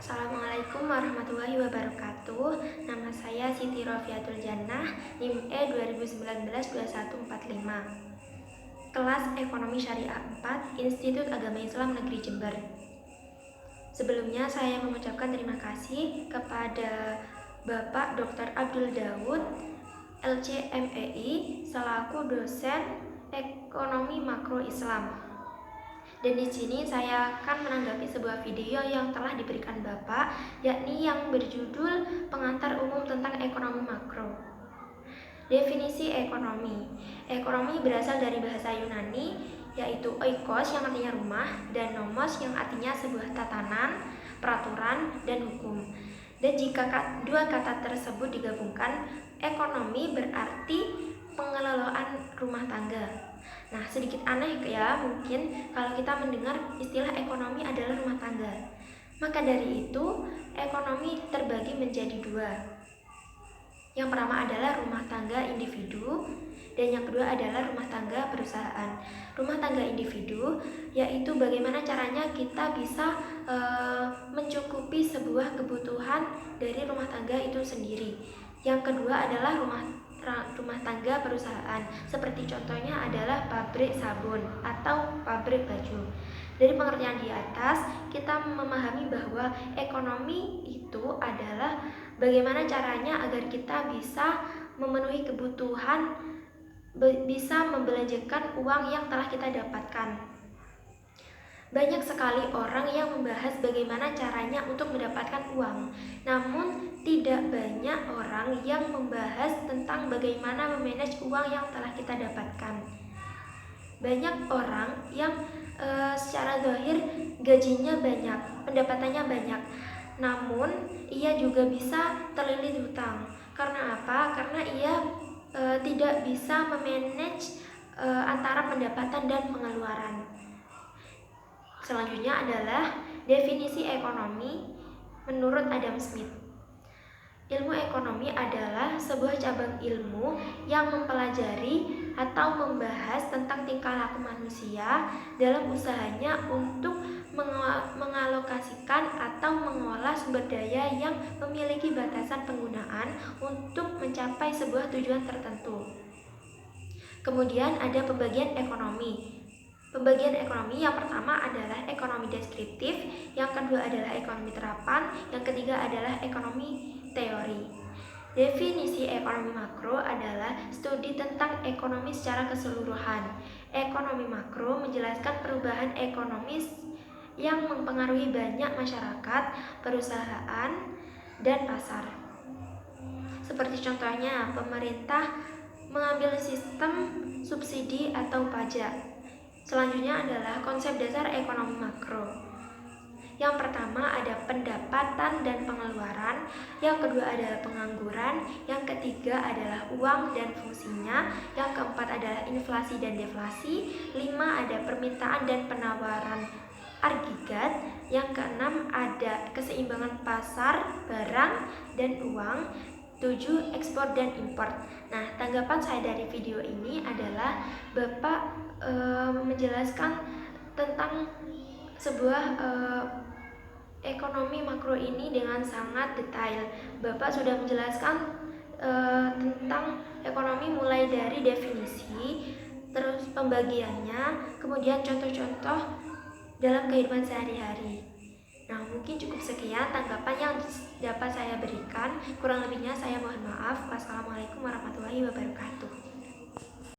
Assalamualaikum warahmatullahi wabarakatuh. Nama saya Siti Rofiatul Jannah, NIM E 2019-2145. Kelas Ekonomi Syariah 4, Institut Agama Islam Negeri Jember. Sebelumnya saya mengucapkan terima kasih kepada Bapak Dr. Abdul Daud, LC.MEI, selaku dosen Ekonomi Makro Islam. Dan di sini saya akan menanggapi sebuah video yang telah diberikan Bapak, yakni yang berjudul Pengantar Umum tentang Ekonomi Makro. Definisi ekonomi. Ekonomi berasal dari bahasa Yunani, yaitu oikos yang artinya rumah, dan nomos yang artinya sebuah tatanan, peraturan, dan hukum. Dan jika dua kata tersebut digabungkan, ekonomi berarti pengelolaan rumah tangga. Nah, sedikit aneh ya mungkin kalau kita mendengar istilah ekonomi adalah rumah tangga. Maka dari itu, ekonomi terbagi menjadi dua. Yang pertama adalah rumah tangga individu, dan yang kedua adalah rumah tangga perusahaan. Rumah tangga individu yaitu bagaimana caranya kita bisa mencukupi sebuah kebutuhan dari rumah tangga itu sendiri. Yang kedua adalah rumah tangga perusahaan, seperti contohnya adalah pabrik sabun atau pabrik baju. Dari pengertian di atas, kita memahami bahwa ekonomi itu adalah bagaimana caranya agar kita bisa memenuhi kebutuhan, bisa membelanjakan uang yang telah kita dapatkan. Banyak sekali orang yang membahas bagaimana caranya untuk mendapatkan uang, namun tidak banyak orang yang membahas tentang bagaimana memanage uang yang telah kita dapatkan. Banyak orang yang secara zahir gajinya banyak, pendapatannya banyak, namun ia juga bisa terlilit hutang. Karena apa? Karena ia tidak bisa memanage antara pendapatan dan pengeluaran. Selanjutnya adalah definisi ekonomi menurut Adam Smith. Ilmu ekonomi adalah sebuah cabang ilmu yang mempelajari atau membahas tentang tingkah laku manusia dalam usahanya untuk mengalokasikan atau mengolah sumber daya yang memiliki batasan penggunaan untuk mencapai sebuah tujuan tertentu. Kemudian ada pembagian ekonomi. Pembagian ekonomi yang pertama adalah ekonomi deskriptif, yang kedua adalah ekonomi terapan, yang ketiga adalah ekonomi teori. Definisi ekonomi makro adalah studi tentang ekonomi secara keseluruhan. Ekonomi makro menjelaskan perubahan ekonomis yang mempengaruhi banyak masyarakat, perusahaan, dan pasar. Seperti contohnya, pemerintah mengambil sistem subsidi atau pajak. Selanjutnya adalah konsep dasar ekonomi makro. Yang pertama ada pendapatan dan pengeluaran, yang kedua adalah pengangguran, yang ketiga adalah uang dan fungsinya, yang keempat adalah inflasi dan deflasi, 5 ada permintaan dan penawaran agregat, yang keenam ada keseimbangan pasar, barang, dan uang, 7 ekspor dan impor. Nah, tanggapan saya dari video ini adalah Bapak menjelaskan tentang sebuah ekonomi makro ini dengan sangat detail. Bapak sudah menjelaskan tentang ekonomi mulai dari definisi, terus pembagiannya, kemudian contoh-contoh dalam kehidupan sehari-hari. Nah, mungkin cukup sekian tanggapan yang dapat saya berikan. Kurang lebihnya saya mohon maaf. Wassalamualaikum warahmatullahi wabarakatuh.